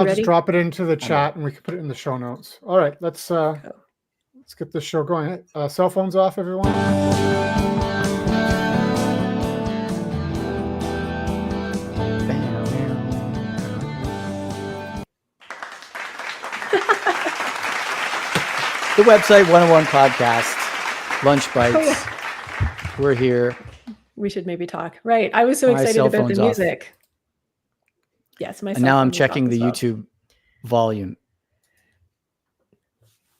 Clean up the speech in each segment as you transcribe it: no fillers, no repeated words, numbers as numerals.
I'll Ready? just drop it into the chat and we can put it in the show notes. All right, let's get this show going. Cell phones off, everyone. The website 101 podcast, Lunch Bytes. We're here. We should maybe talk. Right. I was so excited about the music. Yes, my. And now I'm checking the YouTube volume.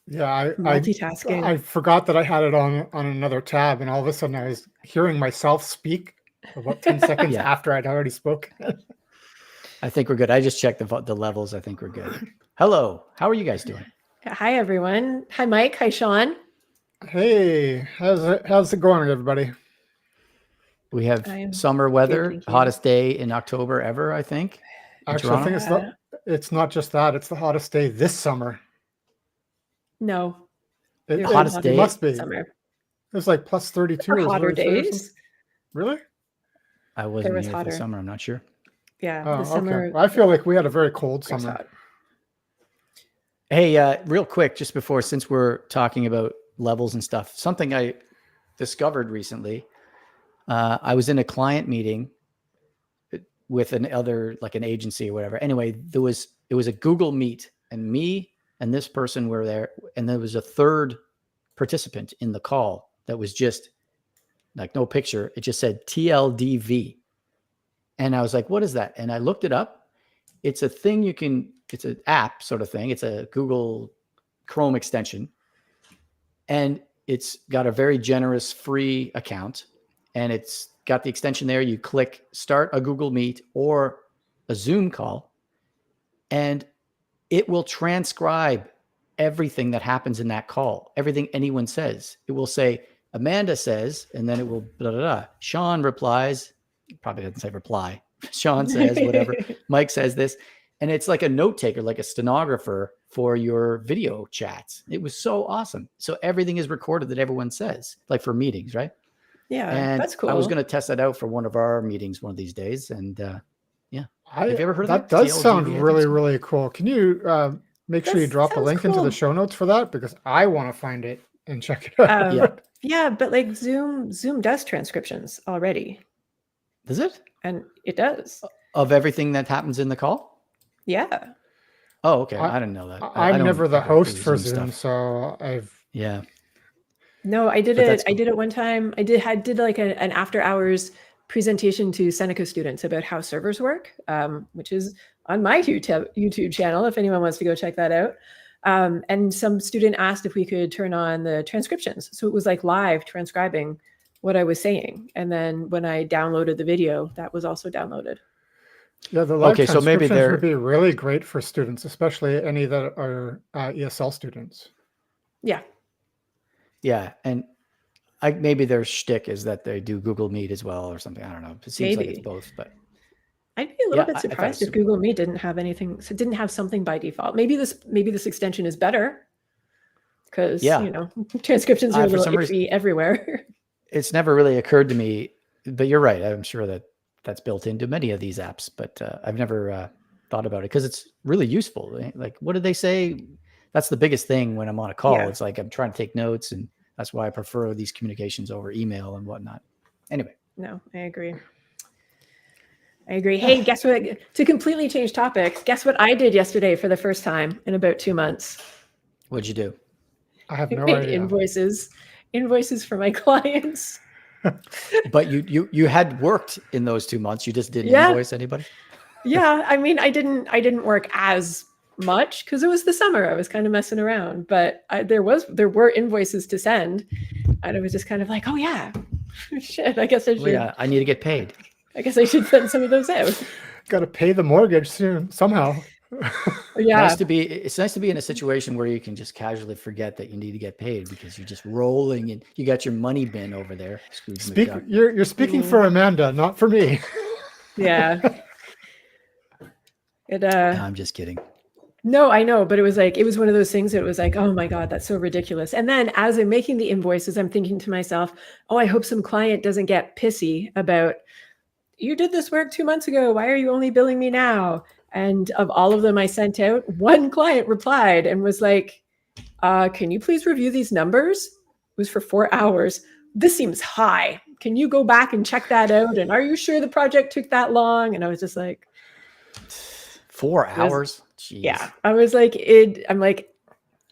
Yeah, multitasking. I forgot that I had it on another tab, and all of a sudden I was hearing myself speak about 10 seconds after I'd already spoken. I think we're good. I just checked the levels. I think we're good. Hello. How are you guys doing? Hi, everyone. Hi, Mike. Hi, Sean. Hey, how's it going, everybody? We have summer weather, hottest day in October ever, I think. Actually, I think it's not just that. It's the hottest day this summer. No. The hottest day must be. Summer. It was like plus 32. Hotter days. Really? I wasn't here for the summer. I'm not sure. Yeah. The summer. Okay. I feel like we had a very cold summer. Hot. Hey, real quick, just before, since we're talking about levels and stuff, something I discovered recently. I was in a client meeting with an agency or whatever. Anyway, it was a Google Meet, and me and this person were there, and there was a third participant in the call that was just like no picture. It just said TLDV. And I was like, what is that? And I looked it up. It's a thing it's an app sort of thing. It's a Google Chrome extension. And it's got a very generous free account. And it's got the extension there. You click start a Google Meet or a Zoom call, and it will transcribe everything that happens in that call, everything anyone says. It will say, Amanda says, and then it will blah, blah, blah. Sean replies. It probably doesn't say reply. Sean says whatever. Mike says this. And it's like a note taker, like a stenographer for your video chats. It was so awesome. So everything is recorded that everyone says, like for meetings, right? Yeah, and that's cool. I was going to test that out for one of our meetings one of these days. And have you ever heard of that? That does sound really, really cool. Can you make sure you drop a link into the show notes for that? Because I want to find it and check it out. Yeah, but like Zoom does transcriptions already. Does it? And it does. Of everything that happens in the call? Yeah. Oh, okay. I didn't know that. I'm never the host for Zoom, so I've... Yeah. No, I did it. Cool. I did it one time. I did like an after hours presentation to Seneca students about how servers work, which is on my YouTube channel, if anyone wants to go check that out. And some student asked if we could turn on the transcriptions. So it was like live transcribing what I was saying. And then when I downloaded the video, that was also downloaded. Yeah, the live transcriptions would be really great for students, especially any that are ESL students. Yeah. Yeah, and maybe their shtick is that they do Google Meet as well or something. I don't know. It seems like it's both, but I'd be a little bit surprised if Google Meet didn't have anything. So it didn't have something by default. Maybe this extension is better because transcriptions are a little iffy everywhere. It's never really occurred to me, but you're right. I'm sure that's built into many of these apps, but I've never thought about it because it's really useful. Right? Like, what did they say? That's the biggest thing when I'm on a call. Yeah. It's like I'm trying to take notes, and that's why I prefer these communications over email and whatnot. Anyway. No, I agree. Hey, guess what? To completely change topics, guess what I did yesterday for the first time in about 2 months? What'd you do? I have no idea. Invoices for my clients. But you had worked in those 2 months. You just didn't invoice anybody? Yeah, I mean, I didn't work as much because it was the summer. I was kind of messing around, but there were invoices to send, and it was just kind of like, oh yeah, shit. I guess I should. Well, yeah, I need to get paid. I guess I should send some of those out. Got to pay the mortgage soon somehow. Yeah, it's nice to be in a situation where you can just casually forget that you need to get paid because you're just rolling and you got your money bin over there. Scrooge McDuck. You're speaking for Amanda, not for me. Yeah. I'm just kidding. No, I know, but it was one of those things that was like, oh my God, that's so ridiculous. And then as I'm making the invoices, I'm thinking to myself, oh, I hope some client doesn't get pissy about, you did this work 2 months ago. Why are you only billing me now? And of all of them I sent out, one client replied and was like, can you please review these numbers? It was for 4 hours. This seems high. Can you go back and check that out? And are you sure the project took that long? And I was just like, 4 hours? Jeez. Yeah. I was like, I'm like,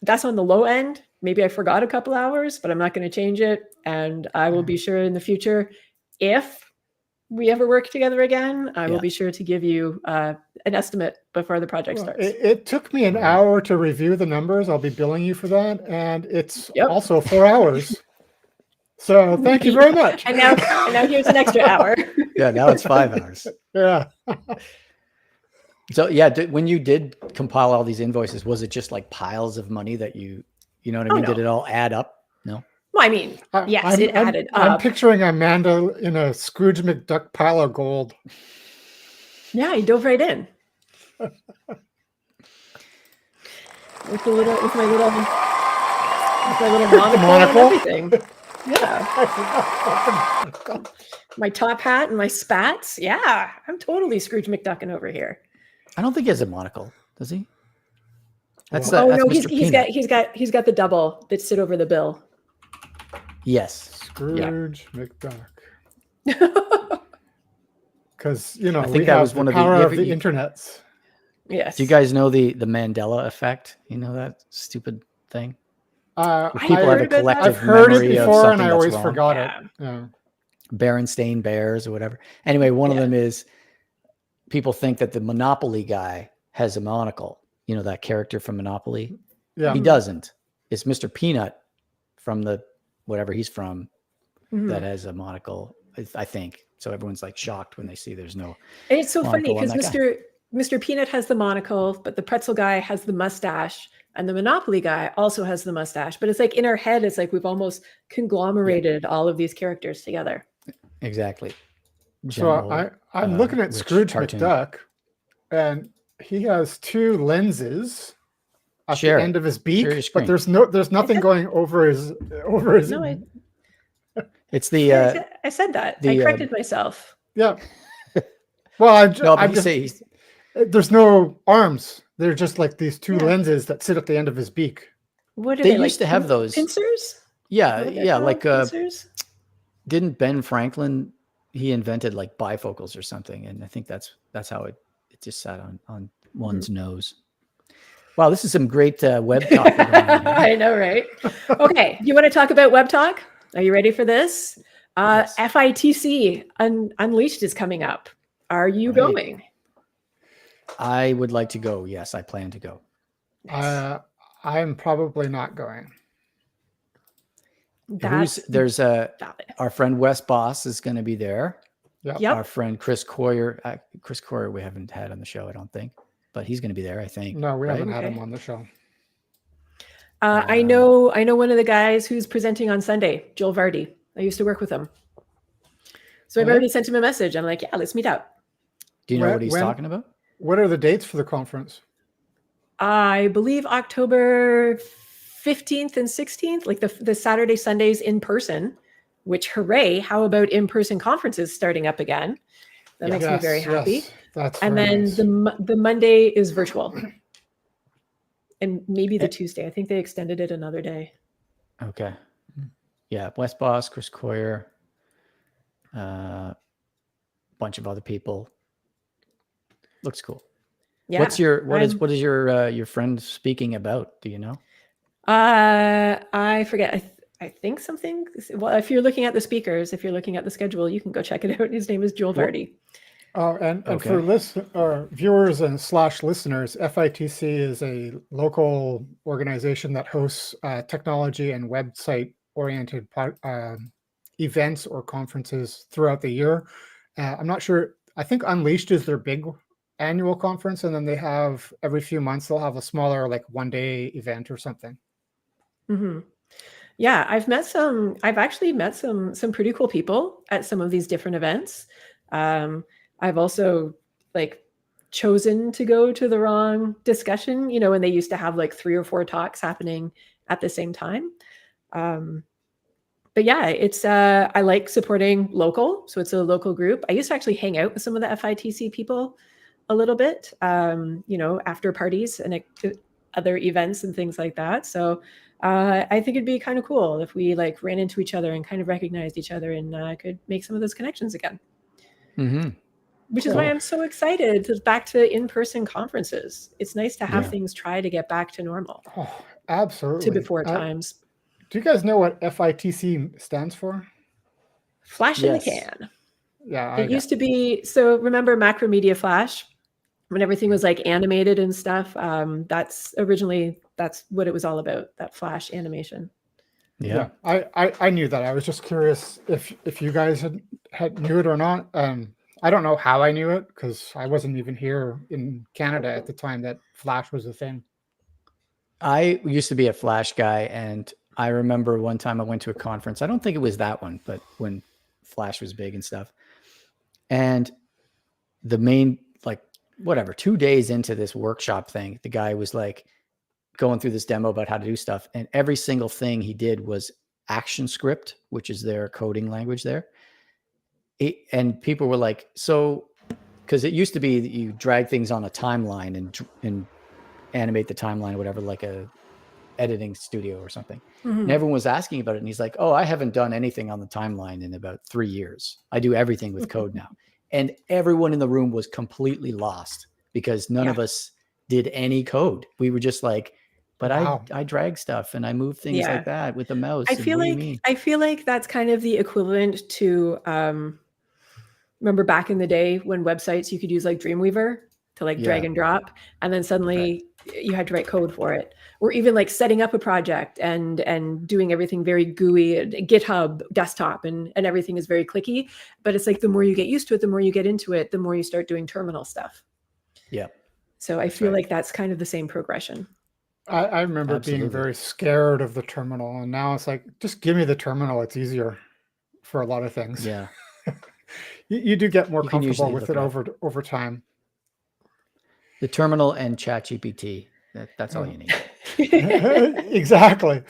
that's on the low end. Maybe I forgot a couple hours, but I'm not going to change it. And I will be sure in the future, if we ever work together again, I will be sure to give you an estimate before the project starts. It took me an hour to review the numbers. I'll be billing you for that. And it's also 4 hours. So thank you very much. And now here's an extra hour. Yeah, now it's 5 hours. Yeah. So yeah, when you did compile all these invoices, was it just like piles of money that you know what I mean? No. Did it all add up? No. Well, I mean, yes, it added up. I'm picturing Amanda in a Scrooge McDuck pile of gold. Yeah, you dove right in. with my little monocle and everything. Yeah. My top hat and my spats. Yeah, I'm totally Scrooge McDucking over here. I don't think he has a monocle, does he? That's no, Mr. he's got the double that sit over the bill. Yes. Scrooge McDuck. Because I think we that have was the one of power of the the internets. Yes. Do you guys know the Mandela effect? You know that stupid thing? People have a collective I've heard memory it of before, something and I that's always wrong. forgot it. Yeah. Berenstain Bears or whatever. Anyway, one of them is people think that the Monopoly guy has a monocle. You know, that character from Monopoly? Yeah. He doesn't. It's Mr. Peanut from the whatever he's from that has a monocle, I think. So everyone's like shocked when they see there's no. And it's so funny monocle on because that Mr. Peanut has the monocle, but the pretzel guy has the mustache, and the Monopoly guy also has the mustache. But it's like in our head, it's like we've almost conglomerated all of these characters together. Exactly. So I'm looking at Scrooge McDuck, and he has two lenses at the end of his beak, but there's nothing going over his. No, it's the. I said that. I corrected myself. Yeah. Well, say there's no arms. They're just like these two lenses that sit at the end of his beak. What are they used like, to have those pincers? Yeah, like pincers? Didn't Ben Franklin? He invented like bifocals or something, and I think that's how it just sat on one's nose. Wow, this is some great web talk. I know, right? Okay, you want to talk about web talk? Are you ready for this? Yes. FITC Unleashed is coming up. Are you going? I would like to go. Yes, I plan to go. I'm probably not going. There's our friend Wes Boss is going to be there. Yep. Our friend Chris Coyer. Chris Coyer we haven't had on the show, I don't think, but he's going to be there, I think. No, we haven't had him on the show. I know one of the guys who's presenting on Sunday, Joel Vardy. I used to work with him. So I've already sent him a message. I'm like, yeah, let's meet up. Do you know what he's talking about? What are the dates for the conference? I believe October 15th and 16th, like the Saturday, Sundays in person, which hooray. How about in-person conferences starting up again? That makes me very happy. Yes, that's and then nice. the Monday is virtual. And maybe the Tuesday. I think they extended it another day. Okay. Yeah, Wes Boss, Chris Coyer, bunch of other people. Looks cool. Yeah. What is your friend speaking about? Do you know? I forget. I think something. Well, if you're looking at the speakers, if you're looking at the schedule, you can go check it out. His name is Joel Vardy. Oh, and for viewers and / listeners, FITC is a local organization that hosts technology and website-oriented events or conferences throughout the year. I'm not sure. I think Unleashed is their big annual conference, and then they have every few months they'll have a smaller, like, one-day event or something. Mm-hmm. Yeah, I've actually met some pretty cool people at some of these different events. I've also chosen to go to the wrong discussion, when they used to have like 3 or 4 talks happening at the same time. But yeah, it's I like supporting local. So it's a local group. I used to actually hang out with some of the FITC people a little bit, after parties and other events and things like that. So I think it'd be kind of cool if we like ran into each other and kind of recognized each other and could make some of those connections again. Mm-hmm. Which is why I'm so excited to back to in-person conferences. It's nice to have things try to get back to normal. Oh, absolutely. To before times. Do you guys know what FITC stands for? Flash in the can. Yeah. It used to be, so remember Macromedia Flash? When everything was like animated and stuff, that's what it was all about, that Flash animation. Yeah. I knew that. I was just curious if you guys had knew it or not. I don't know how I knew it because I wasn't even here in Canada at the time that Flash was a thing. I used to be a Flash guy, and I remember one time I went to a conference. I don't think it was that one, but when Flash was big and stuff. And the main, 2 days into this workshop thing, the guy was like going through this demo about how to do stuff. And every single thing he did was ActionScript, which is their coding language there. And people were like, so, because it used to be that you drag things on a timeline and animate the timeline or whatever, like a editing studio or something. Mm-hmm. And everyone was asking about it. And he's like, oh, I haven't done anything on the timeline in about 3 years. I do everything with code now. And everyone in the room was completely lost because none of us did any code. We were just like, but I drag stuff and I move things like that with the mouse. I feel like that's kind of the equivalent to, remember back in the day when websites, you could use like Dreamweaver to like drag and drop, and then suddenly you had to write code for it. Or even like setting up a project and doing everything very GUI, GitHub desktop, and everything is very clicky. But it's like the more you get used to it, the more you get into it, the more you start doing terminal stuff. Yeah. So I feel like that's kind of the same progression. I remember being very scared of the terminal, and now it's like, just give me the terminal. It's easier for a lot of things. Yeah. You do get more comfortable with it over time. The terminal and ChatGPT. That's all you need. Exactly.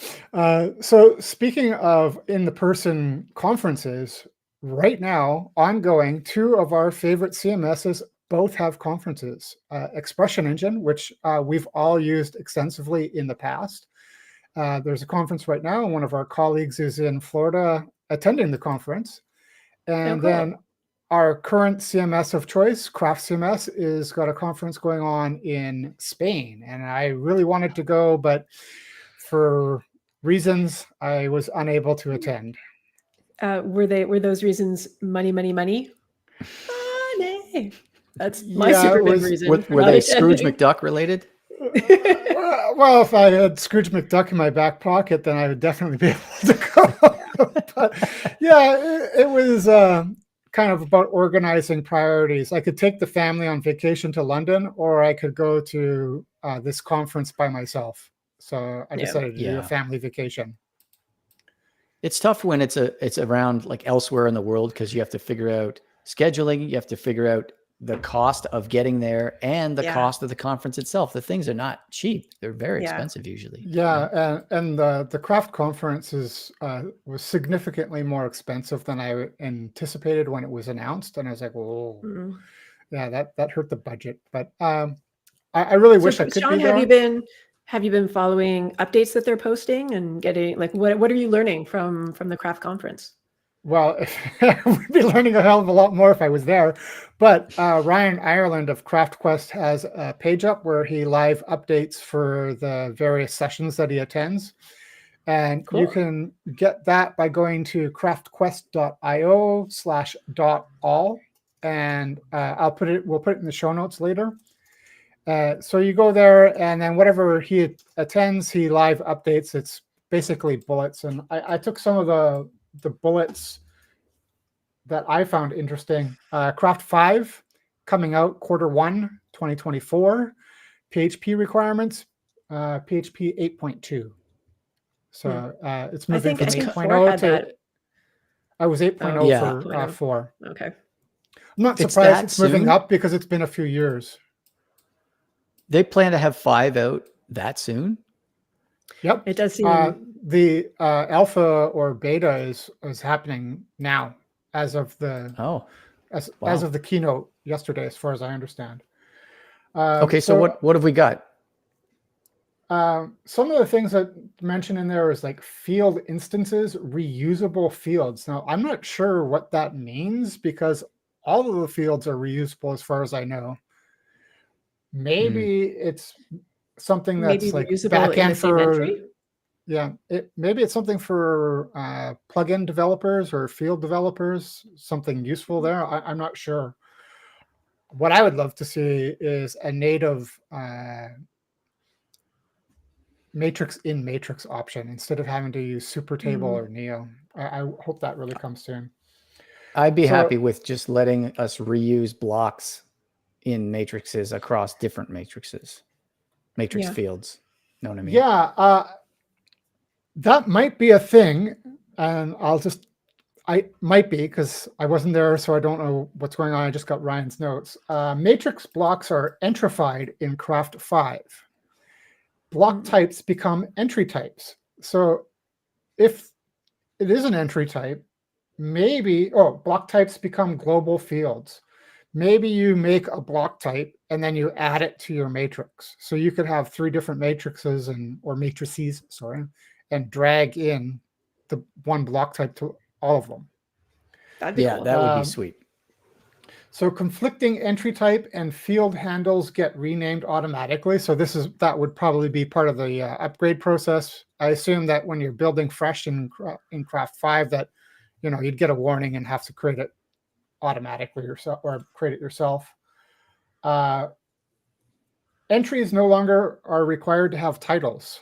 So speaking of in-the-person conferences, right now, ongoing, 2 of our favorite CMSs both have conferences. Expression Engine, which we've all used extensively in the past. There's a conference right now, and one of our colleagues is in Florida attending the conference. And then our current CMS of choice, CraftCMS, is got a conference going on in Spain. And I really wanted to go, but for reasons, I was unable to attend. Were those reasons money? Money? That's my super big reason. Were they Scrooge McDuck related? Well, if I had Scrooge McDuck in my back pocket, then I would definitely be able to go. But yeah, it was kind of about organizing priorities. I could take the family on vacation to London, or I could go to this conference by myself. So I decided to do a family vacation. It's tough when it's around like elsewhere in the world, because you have to figure out scheduling, you have to figure out the cost of getting there and the cost of the conference itself. The things are not cheap. They're very expensive usually. Yeah. And the craft conference was significantly more expensive than I anticipated when it was announced. And I was like, whoa, that hurt the budget. But I really wish I could Sean, be there. Have you been following updates that they're posting and getting, like, what are you learning from the craft conference? Well, we'd be learning a hell of a lot more if I was there. But Ryan Ireland of CraftQuest has a page up where he live updates for the various sessions that he attends. And you can get that by going to craftquest.io/.all. And we'll put it in the show notes later. So you go there, and then whatever he attends, he live updates. It's basically bullets. And I took some of the bullets that I found interesting. Craft 5 coming out Q1 2024. PHP requirements, PHP 8.2. So it's moving from 8.0 to. I was 8.0 for 4. Okay. I'm not surprised it's moving up because it's been a few years. They plan to have 5 out that soon? Yep. It does seem the alpha or beta is happening now as of the as of the keynote yesterday, as far as I understand. Okay, so what have we got? Some of the things that mentioned in there is like field instances, reusable fields. Now, I'm not sure what that means because all of the fields are reusable as far as I know. Maybe it's something that's maybe like reusable back in end the same for, entry? yeah, maybe it's something for plugin developers or field developers, something useful there. I'm not sure. What I would love to see is a native matrix in matrix option instead of having to use super table or neo. I hope that really comes soon. I'd be happy with just letting us reuse blocks in matrices across different matrices, matrix fields. Know what I mean? Yeah, that might be a thing, and I might be because I wasn't there, so I don't know what's going on. I just got Ryan's notes. Matrix blocks are entrified in Craft 5. Block types become entry types. So if it is an entry type, maybe, block types become global fields. Maybe you make a block type and then you add it to your matrix. So you could have 3 different matrices or matrices, and drag in the one block type to all of them. That'd be cool. That would be sweet. So conflicting entry type and field handles get renamed automatically. So that would probably be part of the upgrade process. I assume that when you're building fresh in Craft 5 that, you'd get a warning and have to create it automatically yourself or create it yourself. Entries no longer are required to have titles.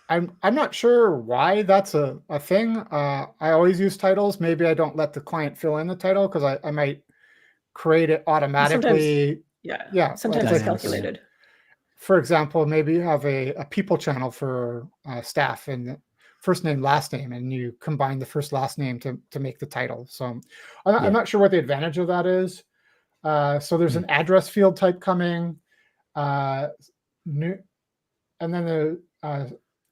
I'm not sure why that's a thing. I always use titles. Maybe I don't let the client fill in the title because I might create it automatically. Sometimes it's calculated. For example, maybe you have a people channel for staff and first name, last name, and you combine the first last name to make the title. So I'm not sure what the advantage of that is. So there's an address field type coming. And then the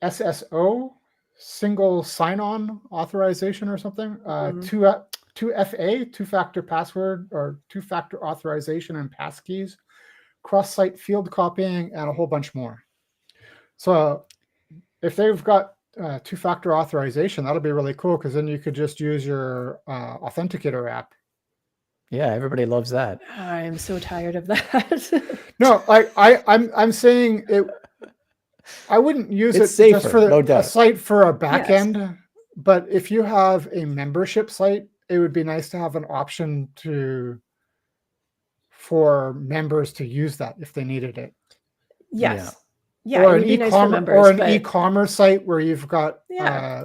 SSO, single sign-on authorization or something, 2FA, two-factor password or two-factor authorization and passkeys, cross-site field copying, and a whole bunch more. So if they've got two-factor authorization, that'll be really cool because then you could just use your authenticator app. Yeah, everybody loves that. I'm so tired of that. No, I'm saying it. I wouldn't use it safer, just for a site for a back end, but if you have a membership site, it would be nice to have an option for members to use that if they needed it. Yes. Yeah, or an e-commerce site where you've got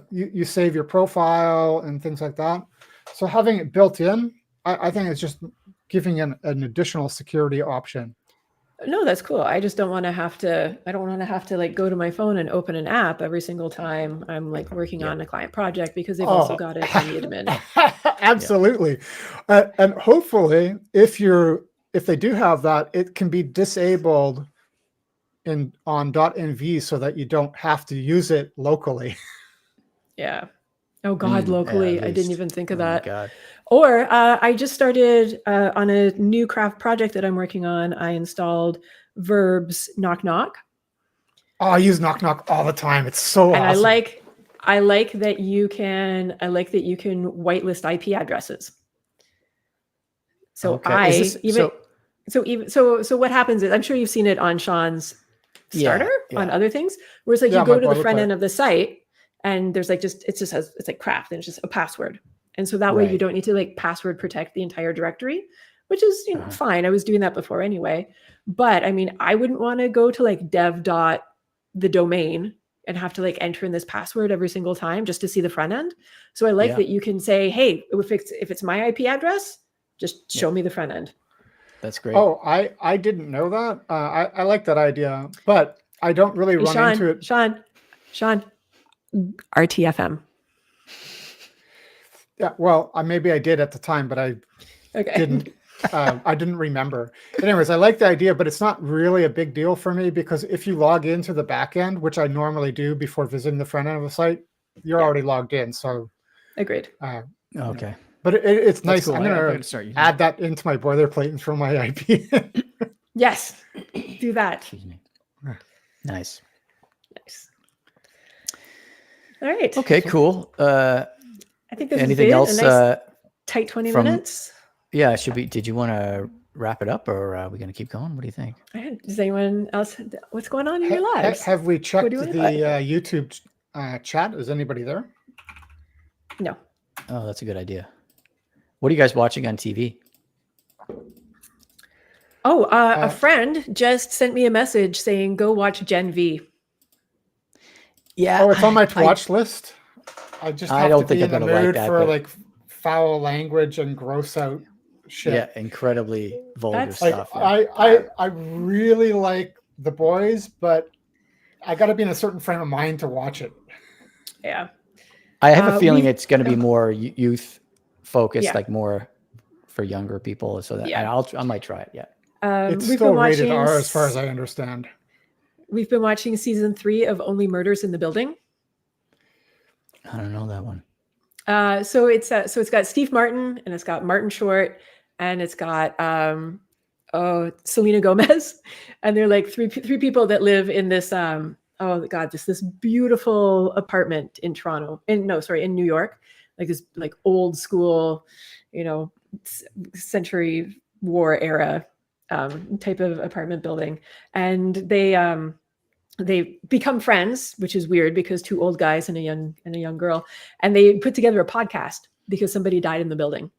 you save your profile and things like that. So having it built in, I think it's just giving an additional security option. No, that's cool. I just don't want to have to. I don't want to have to like go to my phone and open an app every single time I'm like working on a client project because they've also got it on the admin. Absolutely, and hopefully, if they do have that, it can be disabled on .nv so that you don't have to use it locally. Yeah. Oh God, locally. I didn't even think of that. God. Or I just started on a new craft project that I'm working on. I installed Verbb's Knock Knock. Oh, I use Knock Knock all the time. It's so awesome. And I like that you can whitelist IP addresses. So so what happens is, I'm sure you've seen it on Sean's starter on other things, where it's like you go to the front end of the site and there's like it's like craft and it's just a password. And so that way you don't need to like password protect the entire directory, which is fine. I was doing that before anyway. But I mean, I wouldn't want to go to like dev.the domain and have to like enter in this password every single time just to see the front end. So I like that you can say, hey, if it's my IP address, just show me the front end. That's great. Oh, I didn't know that. I like that idea, but I don't really run into it. Sean, RTFM. Yeah, well, maybe I did at the time, but I didn't. I didn't remember. Anyways, I like the idea, but it's not really a big deal for me because if you log into the back end, which I normally do before visiting the front end of the site, you're already logged in. So okay. But it's That's nice. cool. I'm I'm gonna gonna start using add that into my boilerplate and throw my IP. Yes, do that. Excuse me. Nice. Nice. All right. Okay, cool. I think this Anything has been else? a nice tight 20 minutes. Yeah, it should be. Did you want to wrap it up, or are we going to keep going? What do you think? Does anyone else? What's going on in your lives? Have we checked do you the wanna YouTube chat? Is anybody there? No. Oh, that's a good idea. What are you guys watching on TV? Oh, a friend just sent me a message saying, "Go watch Gen V." Yeah. Oh, it's on my watch list. I just have don't to think be I'm in the gonna like mood that, for but- like foul language and gross out shit. Yeah, incredibly vulgar That's- Like stuff. Yeah. I really like The Boys, but I got to be in a certain frame of mind to watch it. Yeah. I have a feeling we've- it's going to be more youth focused, Yeah. like more for younger people. So that Yeah. I might try it. Yeah. It's we've still been rated watching R as far as I understand. We've been watching season 3 of Only Murders in the Building. I don't know that one. So it's got Steve Martin, and it's got Martin Short, and it's got Selena Gomez, and they're like three people that live in this this beautiful apartment in in New York, like this like old school, Century War era type of apartment building, and they become friends, which is weird because two old guys and a young girl, and they put together a podcast because somebody died in the building.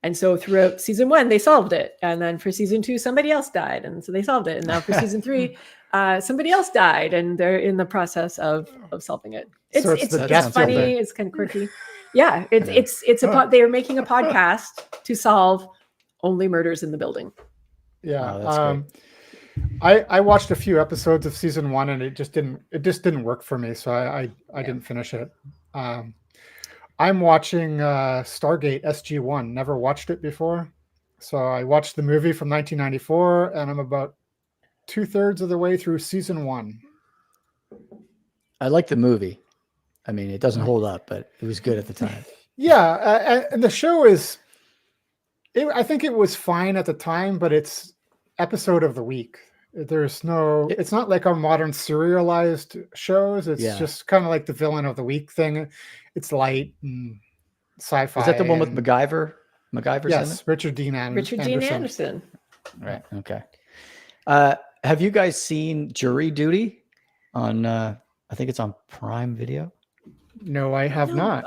And so throughout season 1, they solved it. And then for season 2, somebody else died. And so they solved it. And now for season 3, somebody else died. And they're in the process of solving it. It's funny. It's kind of quirky. Yeah. They are making a podcast to solve Only Murders in the Building. Yeah. Oh, that's great. I watched a few episodes of season 1 and it just didn't work for me. So I didn't finish it. I'm watching Stargate SG-1. Never watched it before. So I watched the movie from 1994 and I'm about 2/3 of the way through season 1. I like the movie. I mean, it doesn't hold up, but it was good at the time. Yeah. And the show I think it was fine at the time, but it's episode of the week. It's not like our modern serialized shows. It's just kind of like the villain of the week thing. It's light and sci-fi. Is that the one with MacGyver? MacGyver's in it? Richard Dean Anderson. Right. Okay. Have you guys seen Jury Duty on? I think it's on Prime Video. No, I have not.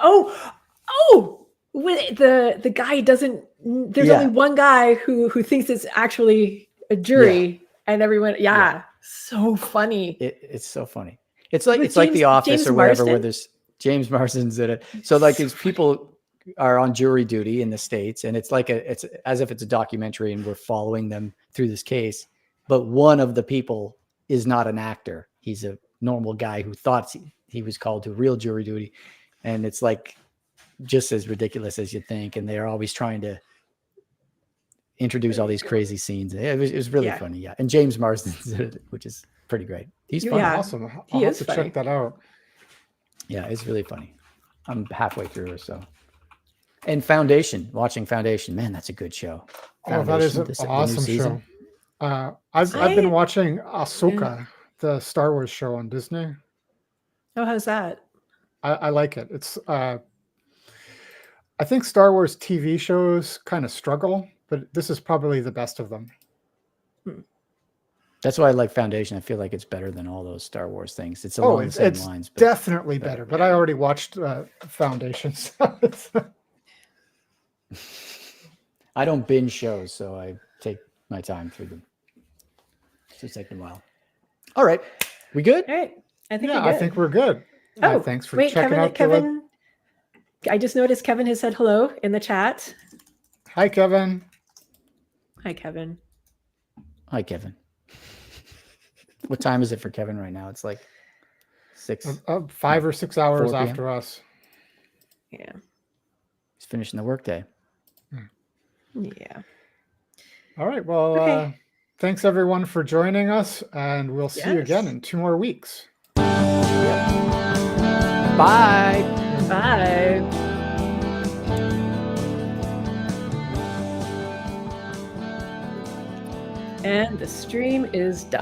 The guy doesn't. There's only one guy who thinks it's actually a jury, and everyone. So funny. It's so funny. It's like The Office or whatever, where there's James Marsden's in it. So like these people are on jury duty in the States, and it's as if it's a documentary, and we're following them through this case. But one of the people is not an actor; he's a normal guy who thought he was called to real jury duty, and it's like just as ridiculous as you think. And they're always trying to introduce all these crazy scenes. It was really funny, yeah. And James Marsden's in it, which is pretty great. He's funny. Awesome. I'll have to check that out. Yeah, it's really funny. I'm halfway through or so. And watching Foundation, man, that's a good show. Oh, that is an awesome show. I've been watching Ahsoka, the Star Wars show on Disney. Oh, how's that? I like it. It's I think Star Wars TV shows kind of struggle, but this is probably the best of them. That's why I like Foundation. I feel like it's better than all those Star Wars things. It's along the same lines. But definitely better. But I already watched Foundation. So I don't binge shows, so I take my time through them. So it's taking a while. All right. We good? All right. I think we're good. Thanks for checking out Kevin. I just noticed Kevin has said hello in the chat. Hi, Kevin. Hi, Kevin. Hi, Kevin. What time is it for Kevin right now? It's like 5 or 6 hours after us. Yeah. He's finishing the workday. Yeah. All right. Well, thanks everyone for joining us, and we'll see you again in 2 more weeks. Bye. Bye. And the stream is done.